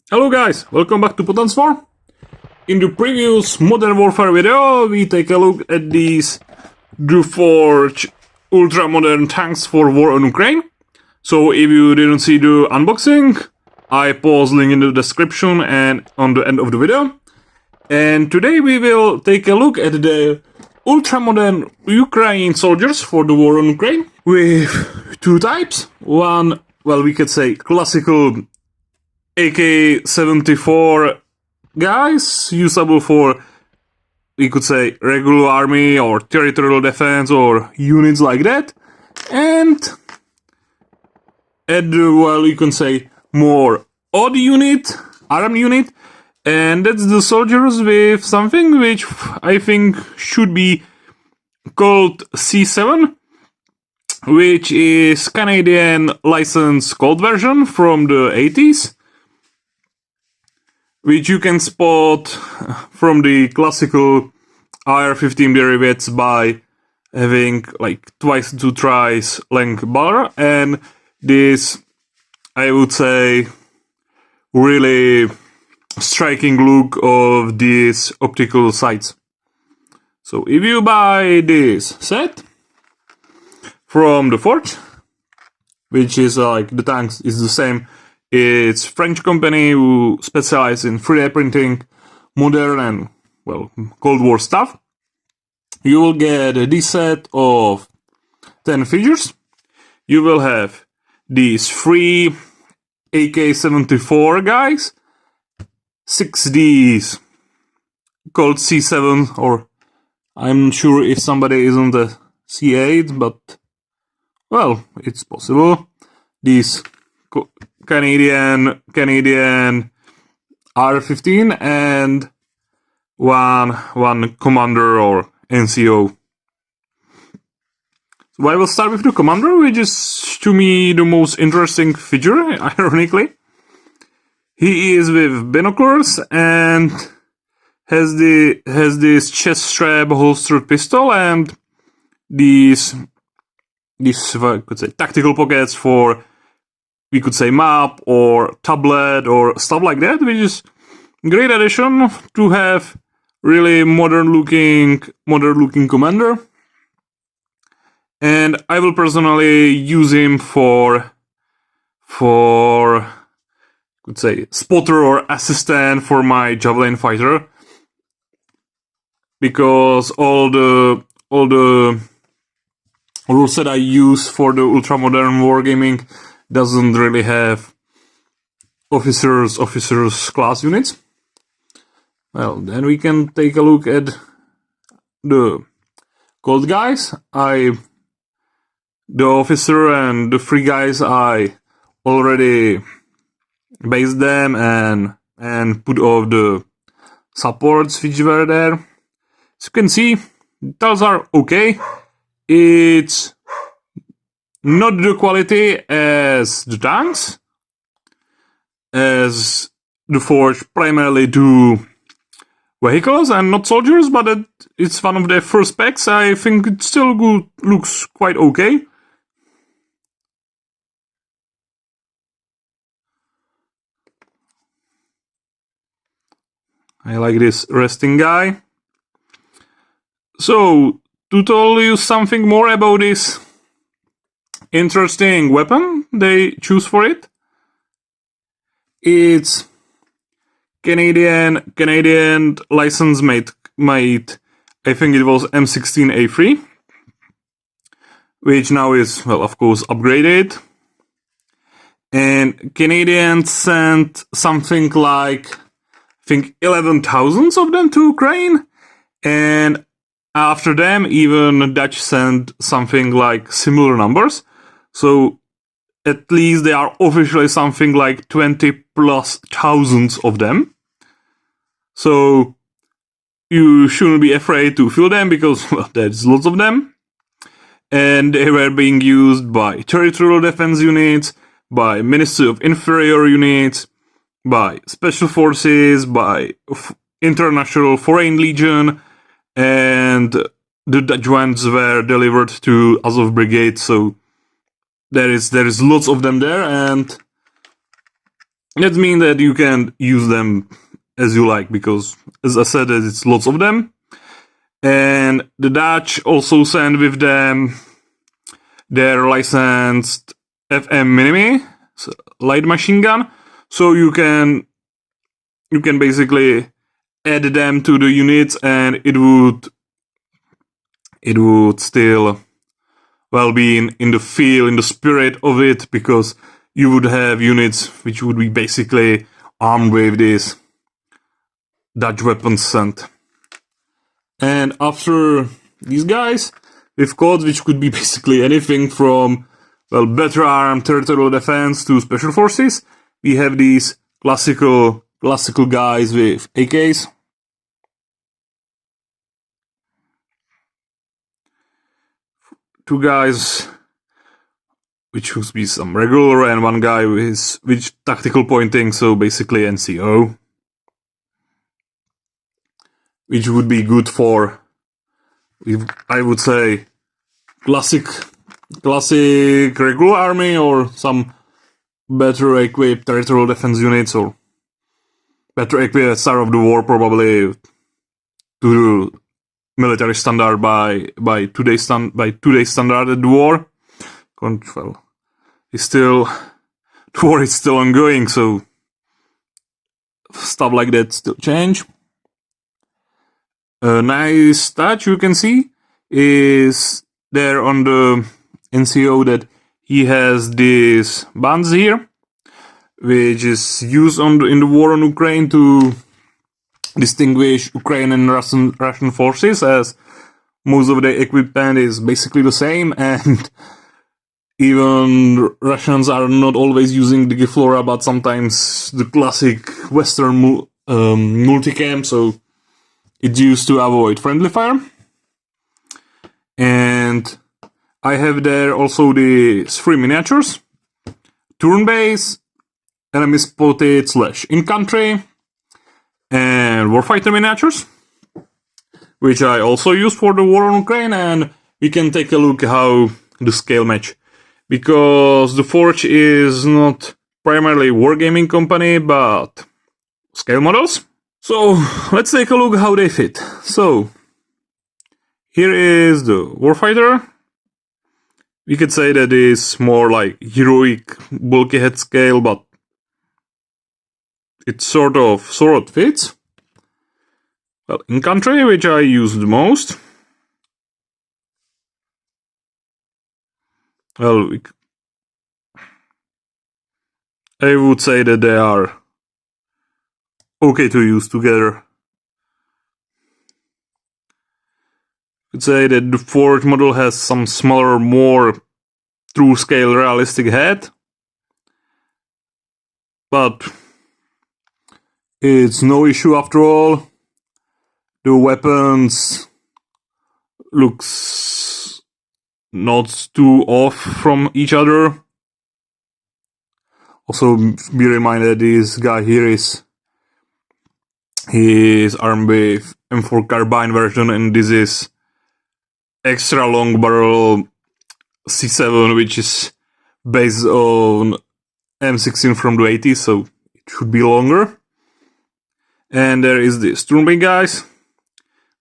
Hello guys, welcome back to Potence 4. In the previous Modern Warfare video, we take a look at these Forge ultra-modern tanks for war on Ukraine. So if you didn't see the unboxing, I post link in the description and on the end of the video. And today we will take a look at the ultra-modern Ukrainian soldiers for the war on Ukraine with two types. One, well, we could say classical AK-74 guys, usable for, we could say, regular army or territorial defense or units like that. And at the, well, you can say, more odd unit, armed unit. And that's the soldiers with something which I think should be called C7, which is Canadian licensed Colt version from the 80s. Which you can spot from the classical AR-15 derivatives by having like twice to thrice length bar, and this, I would say, really striking look of these optical sights. So if you buy this set from the Forge, which is like the tanks is the same. It's a French company who specializes in 3D printing, modern and, well, Cold War stuff. You will get this set of 10 figures. You will have these 3 AK-74 guys, 6 these Colt C7, or I'm not sure if somebody is on the C8, but, well, it's possible. These Canadian R15 and one commander or NCO. So I will start with the commander, which is to me the most interesting figure, ironically. He is with binoculars and has this chest strap holstered pistol and these I could say tactical pockets for, we could say, map or tablet or stuff like that, which is a great addition to have really modern looking commander. And I will personally use him for could say spotter or assistant for my javelin fighter, because all the rules that I use for the ultra modern wargaming doesn't really have officers class units. Well, then we can take a look at the Colt guys. The officer and the 3 guys, I already based them and put all the supports which were there. As you can see, those are okay. It's not the quality as the tanks, as the Forge primarily do vehicles and not soldiers, but it's one of their first specs. I think it still looks quite okay. I like this resting guy. So, to tell you something more about this interesting weapon they choose for it. It's Canadian license made. I think it was M16A3, which now is, well, of course, upgraded. And Canadians sent something like, I think, 11,000 of them to Ukraine, and after them, even Dutch sent something like similar numbers. So at least there are officially something like 20,000+ of them. So you shouldn't be afraid to fill them, because, well, there's lots of them. And they were being used by territorial defense units, by Ministry of Inferior units, by Special Forces, by International Foreign Legion, and the Dutch ones were delivered to Azov Brigade, so there is lots of them there, and That means that you can use them as you like, because, as I said, it's lots of them. And the Dutch also send with them their licensed FM Minimi light machine gun, so you can basically add them to the units, and it would still well be in the feel, in the spirit of it, because you would have units which would be basically armed with this Dutch weapons scent. And after these guys, with codes which could be basically anything from, well, better armed territorial defense to special forces, we have these classical guys with AKs. Two guys which should be some regular, and one guy with tactical pointing, so basically NCO. Which would be good for, I would say, classic regular army, or some better equipped territorial defense units, or better equipped at start of the war, probably to military standard by today's standard at the war. Well, the war is still ongoing, so stuff like that still change. A nice touch you can see is there on the NCO that he has these bands here, which is used in the war on Ukraine to distinguish Ukrainian and Russian forces, as most of the equipment is basically the same, and even Russians are not always using the Giflora, but sometimes the classic Western multicam, so it's used to avoid friendly fire. And I have there also the 3 miniatures, turn-based, enemy spotted / in-country, and warfighter miniatures, which I also use for the war on Ukraine, and we can take a look how the scale match. Because the Forge is not primarily Wargaming company, but scale models. So let's take a look how they fit. So here is the warfighter. We could say that is more like heroic bulky head scale, but it sort of fits. Well, in country, which I use the most. Well, I would say that they are okay to use together. I'd say that the Forge model has some smaller, more true scale realistic head, but it's no issue after all. The weapons looks not too off from each other. Also, be reminded this guy here is armed with M4 carbine version, and this is extra long barrel C7, which is based on M16 from the 80s, so it should be longer. And there is this turn-based guys,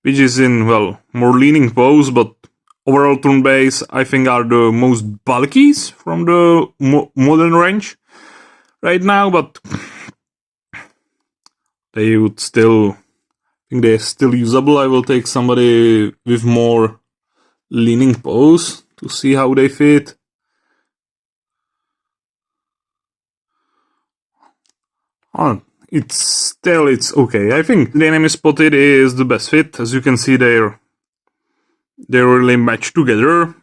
which is in, well, more leaning pose, but overall turn-based I think are the most bulkies from the modern range right now, but they would still, I think they're still usable. I will take somebody with more leaning pose to see how they fit. Oh, it's okay. I think the enemy spotted is the best fit. As you can see, they really match together.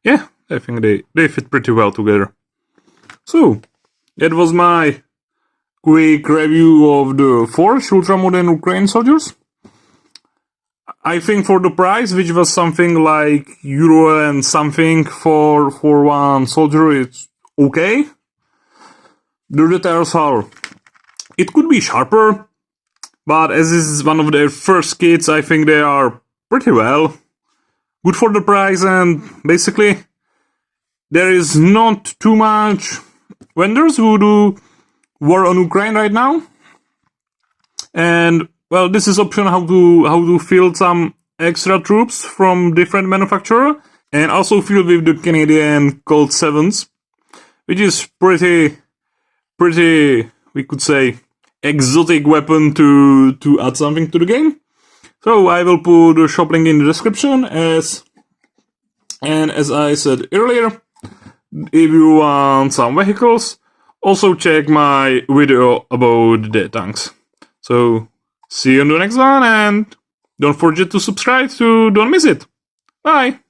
Yeah, I think they fit pretty well together. So, that was my quick review of the Forge Ultra Modern Ukrainian Soldiers. I think for the price, which was something like euro and something for one soldier, it's okay. The details are, it could be sharper, but as this is one of their first kits, I think they are pretty well. Good for the price, and basically there is not too much vendors who do war on Ukraine right now. And well, this is option how to field some extra troops from different manufacturer, and also field with the Canadian Colt 7s, which is pretty we could say exotic weapon to add something to the game. So I will put the shop link in the description, as I said earlier, if you want some vehicles, also check my video about the tanks. So see you in the next one, and don't forget to subscribe to don't miss it. Bye!